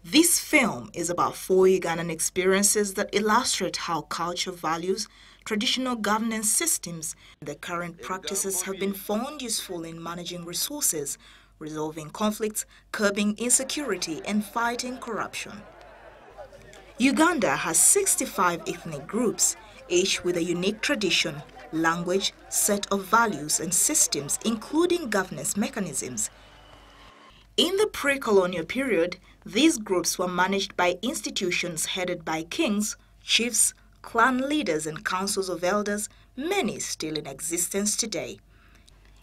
This film is about 4 Ugandan experiences that illustrate how culture values, traditional governance systems, and the current practices have been found useful in managing resources, resolving conflicts, curbing insecurity, and fighting corruption. Uganda has 65 ethnic groups, each with a unique tradition, language, set of values and systems, including governance mechanisms. In the pre-colonial period, these groups were managed by institutions headed by kings, chiefs, clan leaders and councils of elders, many still in existence today.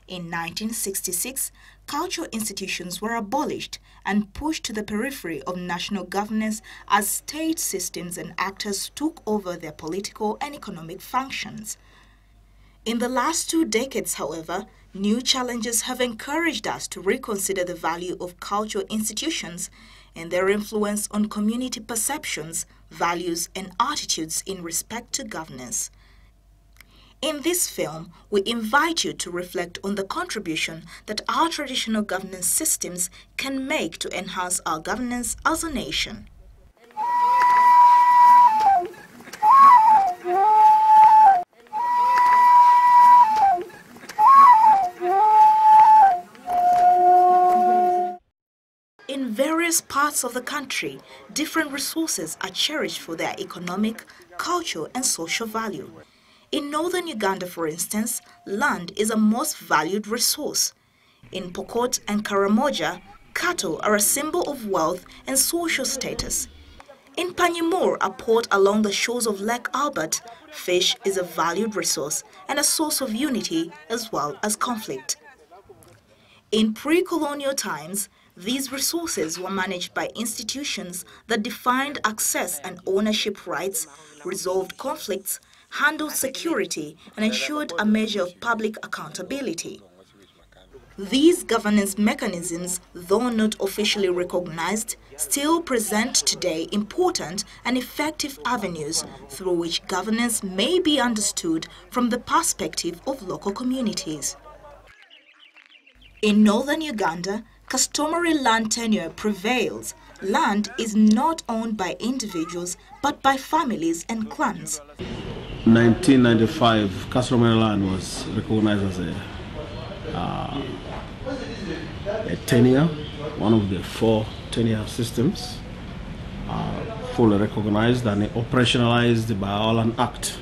In 1966, cultural institutions were abolished and pushed to the periphery of national governance as state systems and actors took over their political and economic functions. In the last 2 decades, however, new challenges have encouraged us to reconsider the value of cultural institutions and their influence on community perceptions, values, and attitudes in respect to governance. In this film, we invite you to reflect on the contribution that our traditional governance systems can make to enhance our governance as a nation. In various parts of the country, different resources are cherished for their economic, cultural, and social value. In northern Uganda, for instance, land is a most valued resource. In Pokot and Karamoja, cattle are a symbol of wealth and social status. In Panyimur, a port along the shores of Lake Albert, fish is a valued resource and a source of unity as well as conflict. In pre-colonial times, these resources were managed by institutions that defined access and ownership rights, resolved conflicts, handled security, and ensured a measure of public accountability. These governance mechanisms, though not officially recognized, still present today important and effective avenues through which governance may be understood from the perspective of local communities. In northern Uganda, customary land tenure prevails. Land is not owned by individuals but by families and clans. 1995, customary land was recognized as a tenure, one of the 4 tenure systems, fully recognized and operationalized by All Act.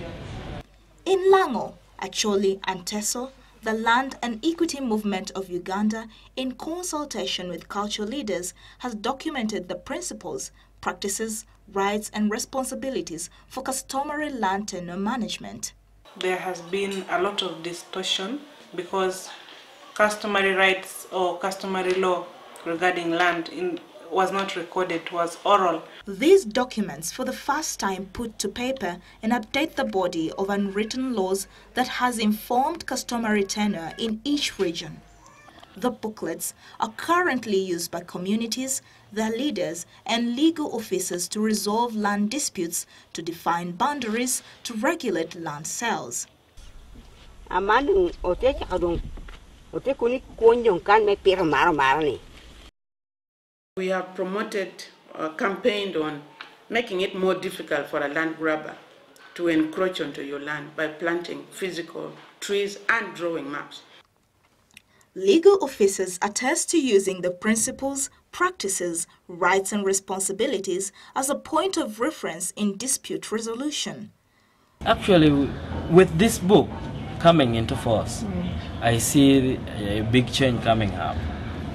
In Lango, Acholi and Teso, the Land and Equity Movement of Uganda, in consultation with cultural leaders, has documented the principles, practices, rights and responsibilities for customary land tenure management. There has been a lot of distortion because customary rights or customary law regarding land was not recorded, it was oral. These documents for the first time put to paper and update the body of unwritten laws that has informed customary tenure in each region. The booklets are currently used by communities, their leaders, and legal officers to resolve land disputes, to define boundaries, to regulate land sales. We have promoted, campaigned on making it more difficult for a land grabber to encroach onto your land by planting physical trees and drawing maps. Legal officers attest to using the principles, practices, rights and responsibilities as a point of reference in dispute resolution. Actually, with this book coming into force, I see a big change coming up,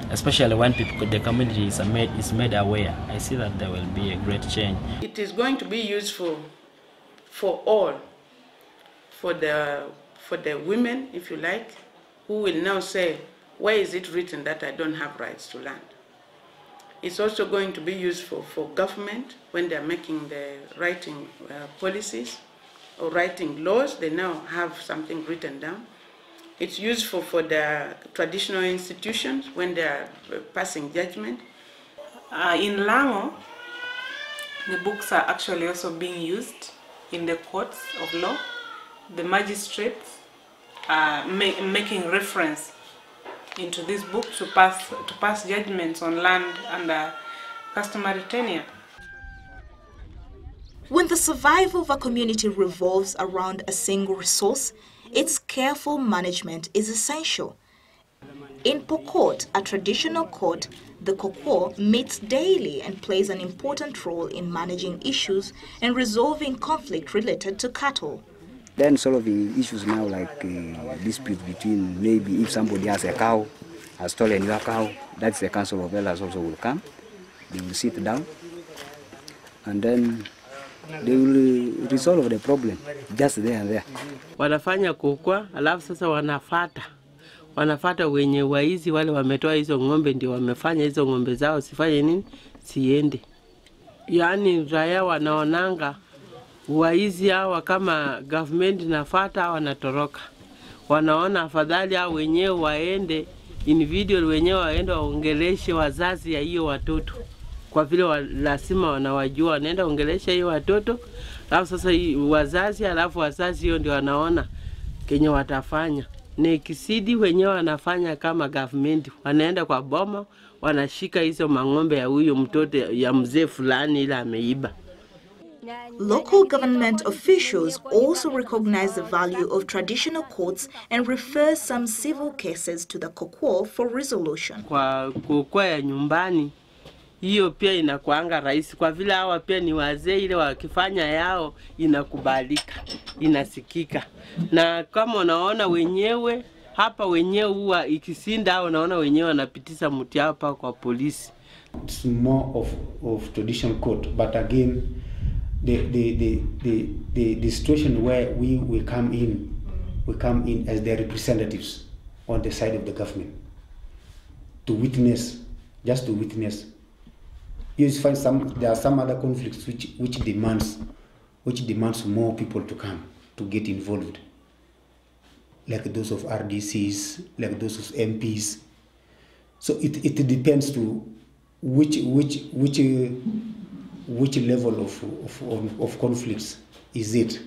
especially when the community is made aware. I see that there will be a great change. It is going to be useful for all, for the women, if you like, who will now say, where is it written that I don't have rights to land? It's also going to be useful for government when they're writing policies or writing laws. They now have something written down. It's useful for the traditional institutions when they're passing judgment. In Lango, the books are actually also being used in the courts of law. The magistrates are making reference into this book to pass judgments on land under customary tenure. When the survival of a community revolves around a single resource, its careful management is essential. In Pokot, a traditional court, the Kokwo meets daily and plays an important role in managing issues and resolving conflict related to cattle. Then solving issues now like disputes between maybe if somebody has a cow, has stolen your cow, that's the council of elders also will come. They will sit down and then they will resolve the problem just there and there. Wanafanya kukwa, alafu sasa wanafata wenye waizi wale wametoa hizo ng'ombe ndio wamefanya hizo ng'ombe zao sifanye nini? Siende. Yaani raia wanaonanga waizi hawa kama government nafata wanatoroka. Wanaona afadhali hao wenyewe waende individual wenyewe waende waongeleshe wazazi ya hiyo watoto. Kwa vile lazima wanawajua wanaenda ongelesha hiyo watoto. Alafu sasa wazazi alafu wazazi hiyo ndio wanaona kenye watafanya. Nekisidi wenyewe wanafanya kama government, wanaenda kwa boma, wanashika hizo mang'ombe ya huyo mtoto ya mzee fulani ila ameiba. Local government officials also recognize the value of traditional courts and refer some civil cases to the Kokwo for resolution. Kwa kukua ya nyumbani, hiyo pia inakuanga rahisi kwa vile hawa pia ni wazee, ile wakifanya yao inakubalika, inasikika. Na kama unaona wenyewe hapa wenyewe huwa ikisinda au unaona wenyewe wanapitisha mti hapa kwa polisi. It's more of traditional court, but again the situation where we come in as their representatives on the side of the government to witness, just to witness. You find there are some other conflicts which demands more people to come to get involved, like those of RDCs, like those of MPs. So it depends to which level of conflicts is it.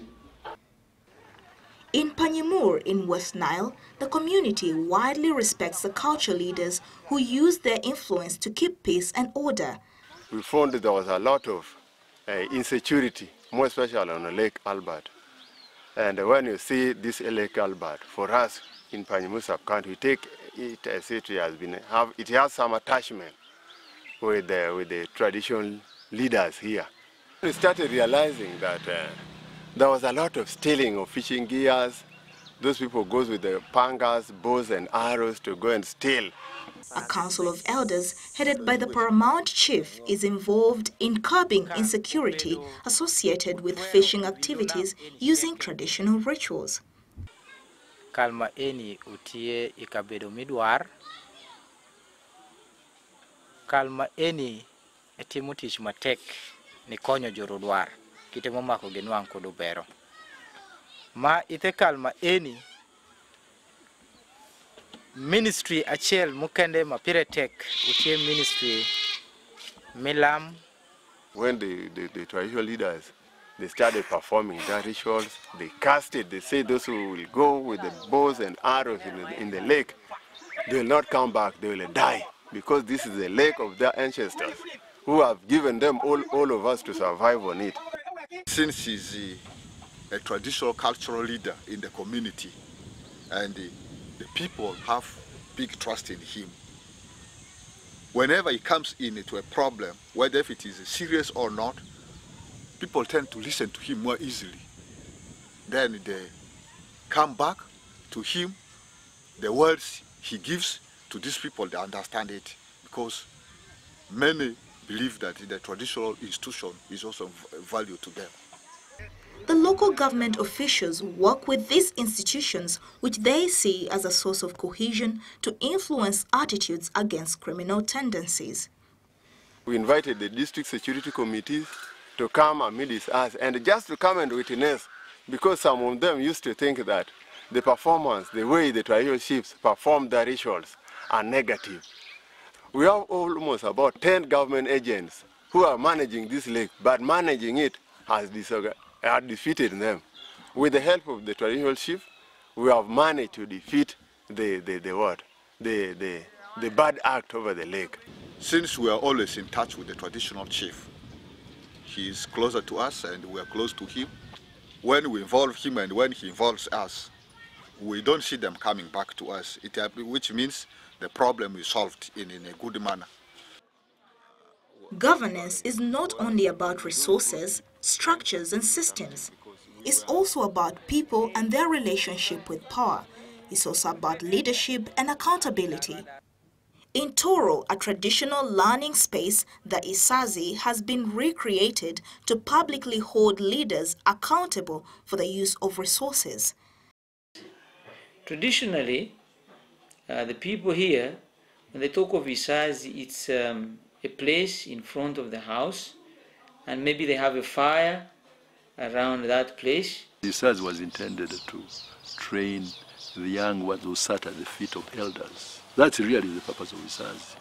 In Panyimur in West Nile, the community widely respects the cultural leaders who use their influence to keep peace and order. We found that there was a lot of insecurity, more especially on Lake Albert. And when you see this Lake Albert, for us in Panyimur sub-county, we take it as it has some attachment with the traditional leaders here. We started realizing that there was a lot of stealing of fishing gears. Those people go with the pangas, bows and arrows to go and steal. A council of elders headed by the paramount chief is involved in curbing insecurity associated with fishing activities using traditional rituals. Kalma eni utie ikabedo midwar. Kalma eni etimo tich matek ni konyo jorodwar kitemo mako genwang kodo bero. Ma ite kalma eni ministry achiel mukende mapiretek utie ministry milam. When the traditional leaders, they started performing their rituals, they cast it, they say those who will go with the bows and arrows in the lake, they will not come back, they will die, because this is the lake of their ancestors who have given them all of us to survive on it. Since he's a traditional cultural leader in the community and the people have big trust in him, whenever he comes into a problem, whether if it is serious or not, people tend to listen to him more easily. Then they come back to him, the words he gives to these people, they understand it, because many believe that the traditional institution is also of value to them. The local government officials work with these institutions, which they see as a source of cohesion, to influence attitudes against criminal tendencies. We invited the district security committees to come and meet with us, and just to come and witness, because some of them used to think that the performance, the way the traditional chiefs perform their rituals are negative. We have almost about 10 government agents who are managing this lake, but managing it has defeated them. With the help of the traditional chief, we have managed to defeat the bad act over the lake. since we are always in touch with the traditional chief, he is closer to us and we are close to him. When we involve him and when he involves us, we don't see them coming back to us, which means the problem is solved in a good manner. Governance is not only about resources, structures and systems. It's also about people and their relationship with power. It's also about leadership and accountability. In Toro, a traditional learning space, the Isazi has been recreated to publicly hold leaders accountable for the use of resources. Traditionally, the people here, when they talk of Isazi, it's a place in front of the house, and maybe they have a fire around that place. Isazi was intended to train the young ones who sat at the feet of elders. That's really the purpose of Isazi.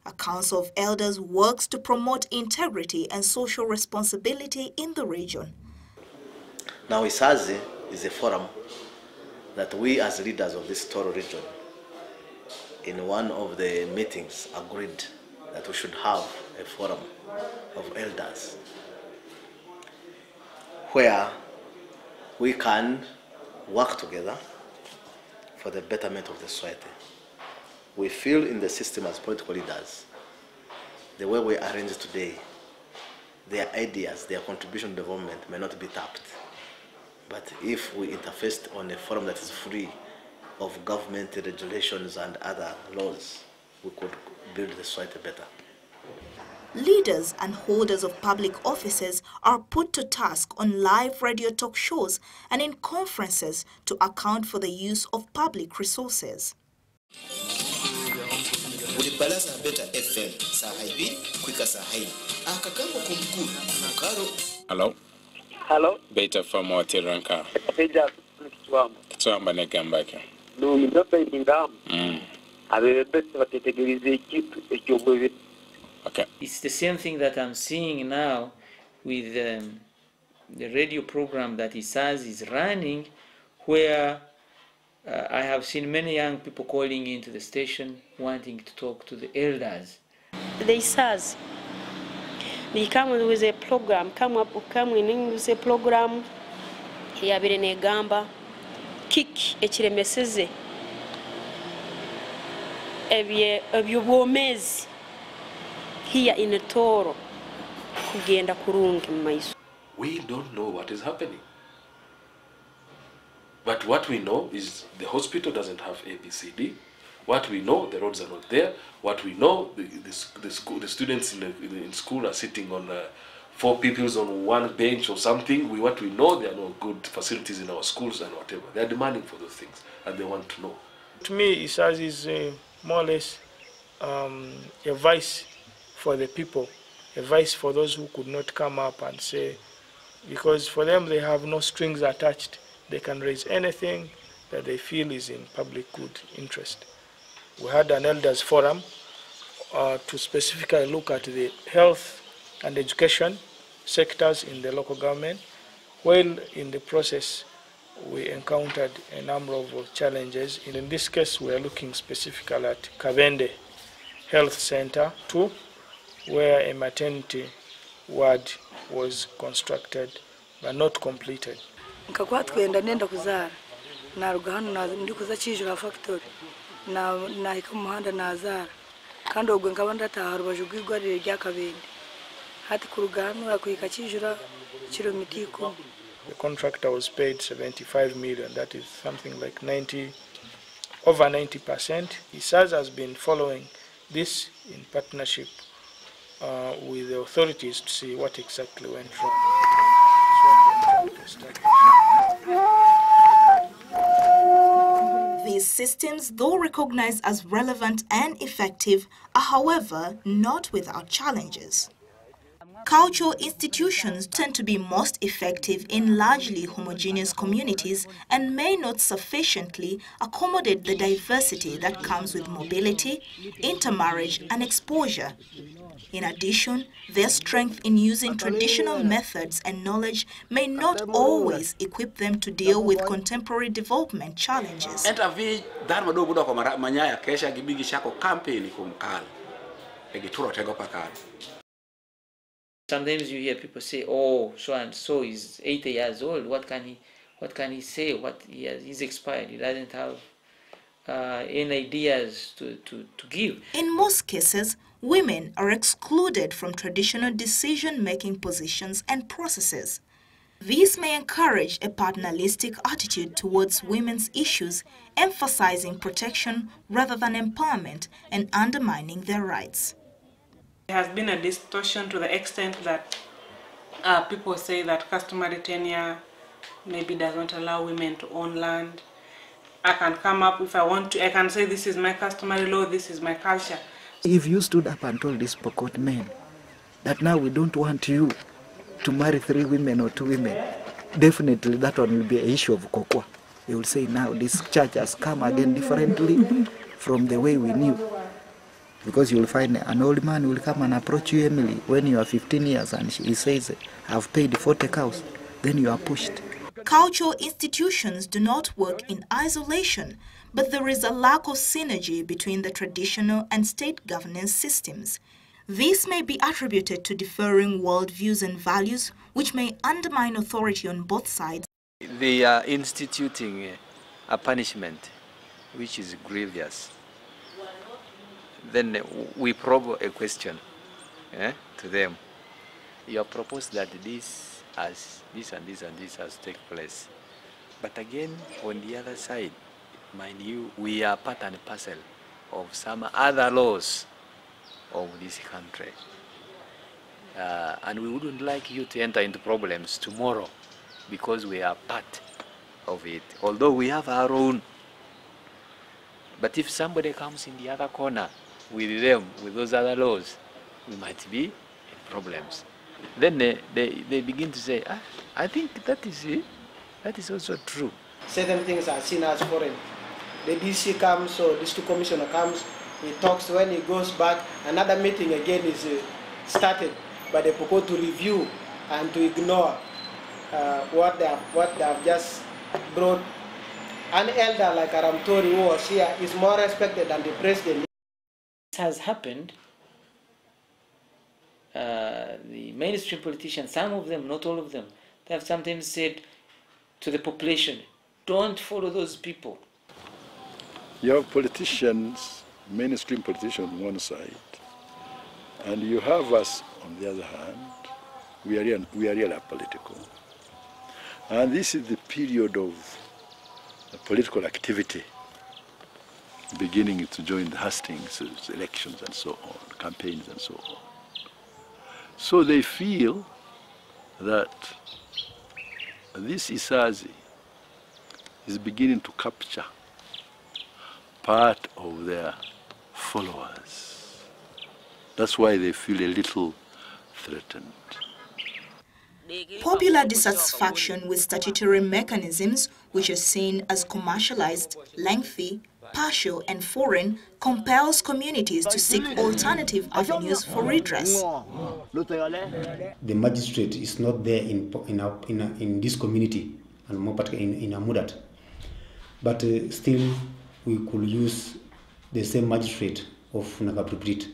A council of elders works to promote integrity and social responsibility in the region. Now Isazi is a forum that we as leaders of this Toro region, in one of the meetings, agreed that we should have a forum of elders where we can work together for the betterment of the society. We feel in the system as political leaders, the way we arrange today, their ideas, their contribution to development may not be tapped. But if we interface on a forum that is free of government regulations and other laws, we could build the society better. Leaders and holders of public offices are put to task on live radio talk shows and in conferences to account for the use of public resources. Hello? Hello? Beta from Watiranka. Beja Kitwamba negambake. No, mi dope ingam. Best batetegerize kitu ekyobuwe. Okay. It's the same thing that I'm seeing now with the radio program that Isazi is running, where I have seen many young people calling into the station wanting to talk to the elders. The Isazi, they come with a program, come in with a program, here in Gamba, kick echiremeseze, ebyobwomezi here in Toro, kugenda kurungi maiso. We don't know what is happening. But what we know is the hospital doesn't have ABCD. What we know, the roads are not there. What we know, the students in school are sitting on 4 people on one bench or something. What we know, there are no good facilities in our schools and whatever. They are demanding for those things, and they want to know. To me, Isazi is more or less a voice for the people, a voice for those who could not come up and say, because for them they have no strings attached. They can raise anything that they feel is in public good interest. We had an elders forum to specifically look at the health and education sectors in the local government. While in the process, we encountered a number of challenges. In this case, we are looking specifically at Kavende Health Center 2, where a maternity ward was constructed but not completed. Nkakwa twenda nenda kuzara naruga hano ndi kuza Kijura factory na hika muhanda nazara kandi ogwe nkaba ndataha rubaju rw'igwarire rya Kabende hati kuruga hano akuhika Kijura kilomita 10. The contractor was paid 75 million, that is something like over 90%. Isazi has been following this in partnership with the authorities to see what exactly went wrong. These systems, though recognized as relevant and effective, are however not without challenges. Cultural institutions tend to be most effective in largely homogeneous communities and may not sufficiently accommodate the diversity that comes with mobility, intermarriage, and exposure. In addition, their strength in using traditional methods and knowledge may not always equip them to deal with contemporary development challenges. egituro tego pakal. Sometimes you hear people say, "Oh, so and so is 80 years old. What can he say? He's expired. He doesn't have any ideas to give." In most cases, women are excluded from traditional decision-making positions and processes. This may encourage a paternalistic attitude towards women's issues, emphasizing protection rather than empowerment and undermining their rights. There has been a distortion to the extent that people say that customary tenure maybe does not allow women to own land. I can come up if I want to, I can say this is my customary law, this is my culture. If you stood up and told these Pokot men that now we don't want you to marry 3 women or 2 women, definitely that one will be an issue of Kokwa. They will say now this church has come again differently from the way we knew. Because you will find an old man will come and approach you, Emily, when you are 15 years and he says, I've paid 40 cows, then you are pushed. Cultural institutions do not work in isolation, but there is a lack of synergy between the traditional and state governance systems. This may be attributed to differing worldviews and values, which may undermine authority on both sides. They are instituting a punishment which is grievous. Then we probe a question to them. You have proposed that this and this has taken place. But again, on the other side, mind you, we are part and parcel of some other laws of this country. And we wouldn't like you to enter into problems tomorrow because we are part of it, although we have our own. But if somebody comes in the other corner with them, with those other laws, we might be in problems. Then they begin to say, I think that is it. That is also true. Certain things are seen as foreign. The DC comes, or district commissioner comes, he talks. When he goes back, another meeting again is started by the Pokot to review and to ignore what they have just brought. An elder like Aramtori, who was here, is more respected than the president. This has happened. The mainstream politicians, some of them, not all of them, they have sometimes said to the population, don't follow those people. You have politicians, mainstream politicians on one side, and you have us on the other hand. We are really apolitical. And this is the period of political activity, beginning to join the hustings, elections and so on, campaigns and so on. So they feel that this Isazi is beginning to capture part of their followers. That's why they feel a little threatened. Popular dissatisfaction with statutory mechanisms, which are seen as commercialized, lengthy, partial and foreign, compels communities to seek alternative avenues for redress. The magistrate is not there in this community, and more particularly in Amudat. But still, we could use the same magistrate of Nakapiprit.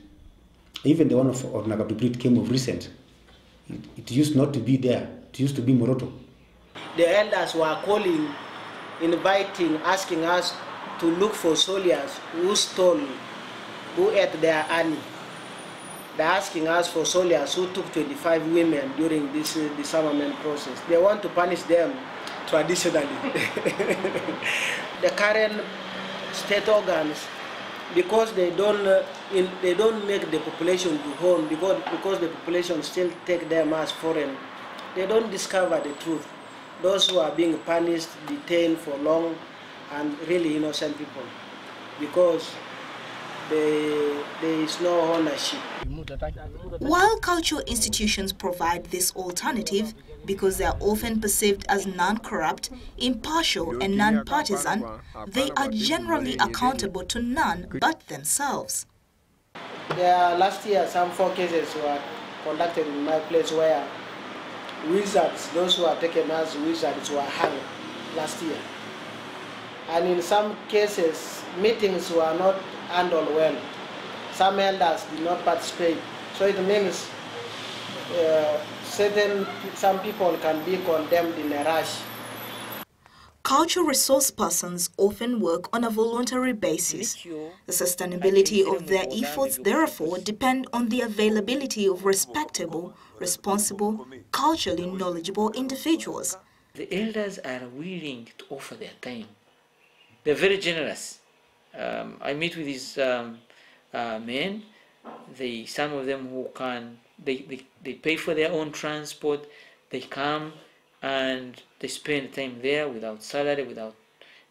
Even the one of Nakapiprit came of recent. It used not to be there. It used to be Moroto. The elders were calling, inviting, asking us to look for soldiers who stole, who ate their honey. They're asking us for soldiers who took 25 women during this disarmament process. They want to punish them traditionally. The current state organs, because they don't make the population go home, because the population still take them as foreign, they don't discover the truth. Those who are being punished, detained for long, and really innocent people, because there is no ownership. While cultural institutions provide this alternative, because they are often perceived as non-corrupt, impartial and non-partisan, they are generally accountable to none but themselves. Last year, some 4 cases were conducted in my place where wizards, those who are taken as wizards, were hung last year. And in some cases, meetings were not handled well. some elders did not participate. So it means some people can be condemned in a rush. Cultural resource persons often work on a voluntary basis. The sustainability of their efforts, therefore, depend on the availability of respectable, responsible, culturally knowledgeable individuals. The elders are willing to offer their time. They're very generous. I meet with these men. Some of them who can, they pay for their own transport. They come and they spend time there without salary, without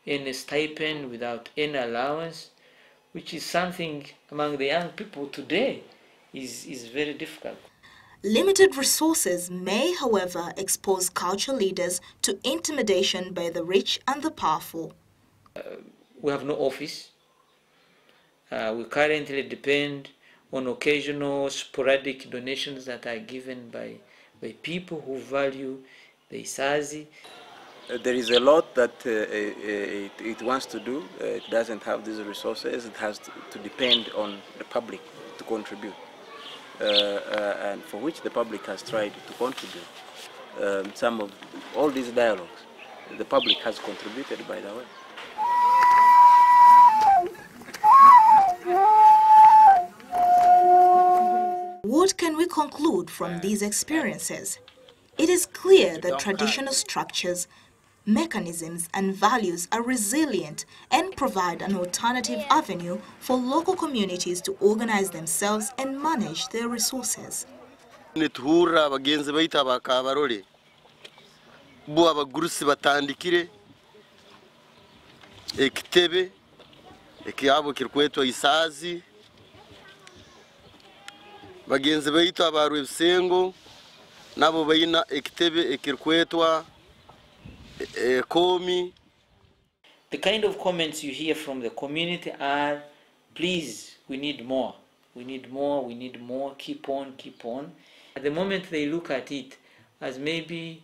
any stipend, without any allowance, which is something among the young people today is very difficult. Limited resources may, however, expose culture leaders to intimidation by the rich and the powerful. We have no office. We currently depend on occasional sporadic donations that are given by people who value the Isazi. There is a lot that it wants to do. It doesn't have these resources. It has to depend on the public to contribute, and for which the public has tried to contribute. Some of all these dialogues, the public has contributed, by the way. What can we conclude from these experiences? It is clear that traditional structures, mechanisms, and values are resilient and provide an alternative avenue for local communities to organize themselves and manage their resources. Bagenzi baitu abaru ebisengo nabo bayina ekitebe ekirkwetwa komi. The kind of comments you hear from the community are, please, we need more, we need more, we need more, keep on, keep on. At the moment they look at it as maybe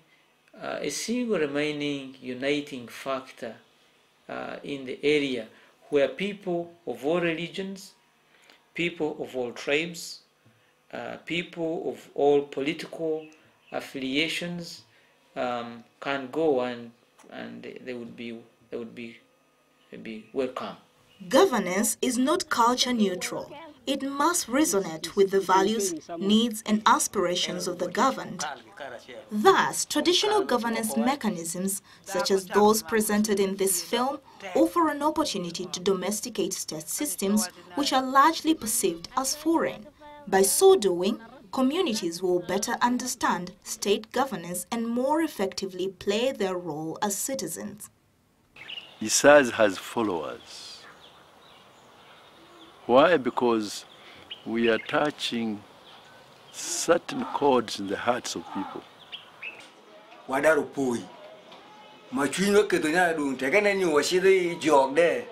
a single remaining uniting factor in the area where people of all religions, people of all tribes, people of all political affiliations can go and they would be welcome. Governance is not culture neutral. It must resonate with the values, needs, and aspirations of the governed. Thus, traditional governance mechanisms, such as those presented in this film, offer an opportunity to domesticate state systems which are largely perceived as foreign. By so doing, communities will better understand state governance and more effectively play their role as citizens. Isazi has followers. Why? Because we are touching certain chords in the hearts of people. Wadarupui. Machinyo ketunya dun tekene ni washidi jog de.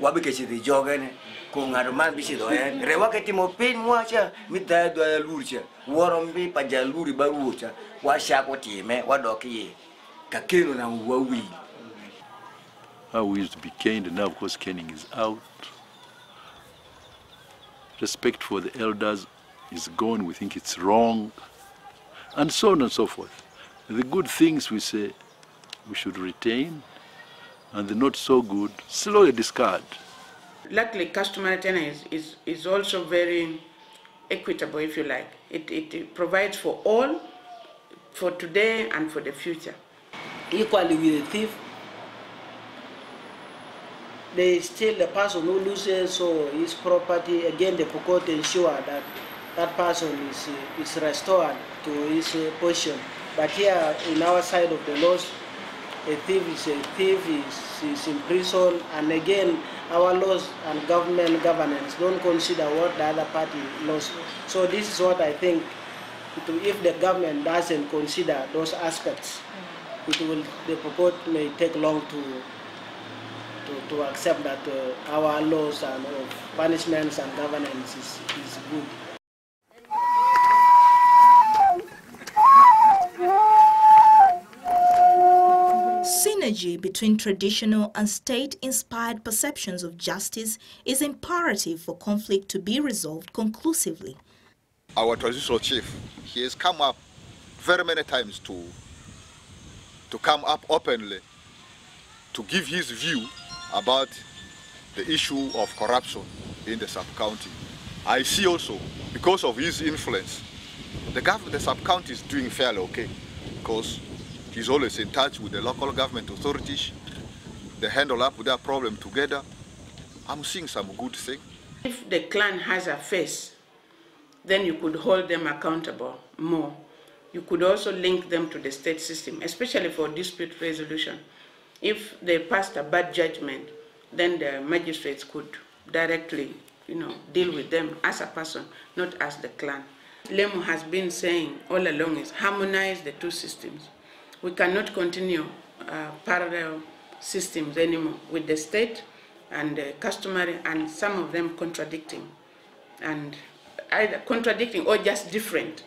Wabi keshidi jogene. Kungaruman bisido rewa ketimo pen mwacha mita do lurcha. Warombi pajaluri barucha. Washa kotime wadoki. Kakeno na wawi. How we used to be caned, and now of course caning is out. Respect for the elders is gone, we think it's wrong, and so on and so forth. The good things we say we should retain, and the not so good, slowly discard. Luckily, customary tenure is also very equitable, if you like. It provides for all, for today and for the future. Equally with the thief, they steal the person who loses his property. Again, the court ensure that that person is restored to his position. But here, in our side of the laws, a thief is in prison. And again, our laws and governance don't consider what the other party lost. So this is what I think. If the government doesn't consider those aspects, the court may take long to accept that our laws and punishments and governance is good. synergy between traditional and state-inspired perceptions of justice is imperative for conflict to be resolved conclusively. Our traditional chief, he has come up very many times to come up openly to give his view about the issue of corruption in the sub-county. I see also, because of his influence, the sub-county is doing fairly okay, because he's always in touch with the local government authorities. They handle up with that problem together. I'm seeing some good things. If the clan has a face, then you could hold them accountable more. You could also link them to the state system, especially for dispute resolution. If they passed a bad judgment, then the magistrates could directly, deal with them as a person, not as the clan. Lemu has been saying all along is harmonize the two systems. We cannot continue parallel systems anymore with the state and the customary, and some of them contradicting, and either contradicting or just different.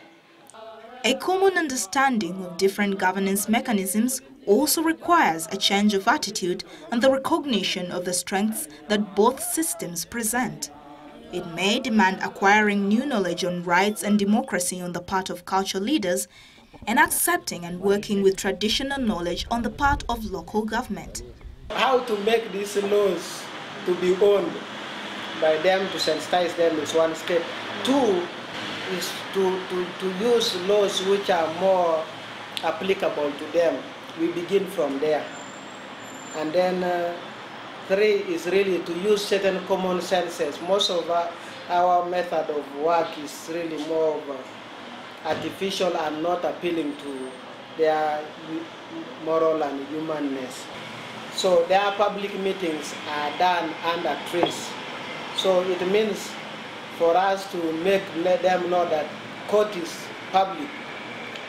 A common understanding of different governance mechanisms also requires a change of attitude and the recognition of the strengths that both systems present. It may demand acquiring new knowledge on rights and democracy on the part of cultural leaders and accepting and working with traditional knowledge on the part of local government. How to make these laws to be owned by them, to sensitize them is one step. Two is to use laws which are more applicable to them. We begin from there. And then three is really to use certain common senses. Most of our method of work is really more of artificial and not appealing to their moral and humanness. So their public meetings are done under trace. So it means for us to let them know that court is public.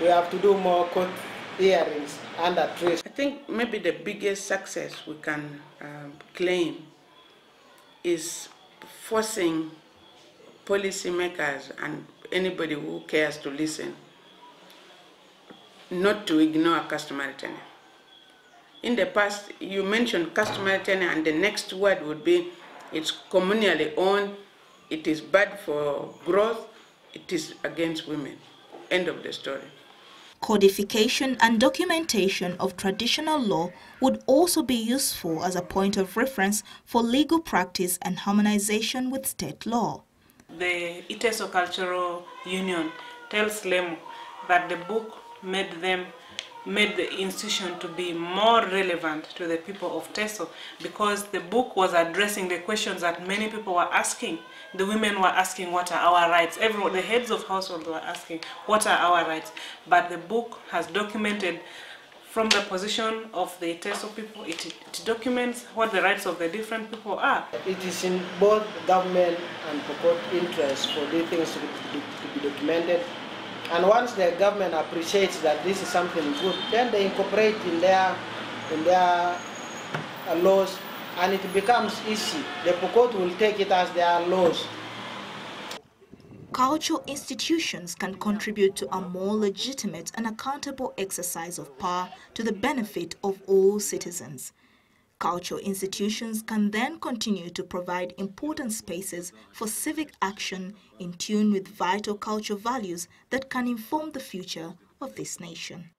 We have to do more court hearings under trace. I think maybe the biggest success we can claim is forcing policymakers and anybody who cares to listen not to ignore customary tenure. In the past, you mentioned customary tenure and the next word would be it's communally owned, it is bad for growth, it is against women. End of the story. Codification and documentation of traditional law would also be useful as a point of reference for legal practice and harmonization with state law. The Iteso Cultural Union tells Lemu that the book made the institution to be more relevant to the people of Teso, because the book was addressing the questions that many people were asking. The women were asking, what are our rights? The heads of households were asking, what are our rights? But the book has documented from the position of the Teso people, it documents what the rights of the different people are. It is in both government and Pokot interest for these things to be documented. And once the government appreciates that this is something good, then they incorporate in their laws, and it becomes easy. The Pokot will take it as their laws. Cultural institutions can contribute to a more legitimate and accountable exercise of power to the benefit of all citizens. Cultural institutions can then continue to provide important spaces for civic action in tune with vital cultural values that can inform the future of this nation.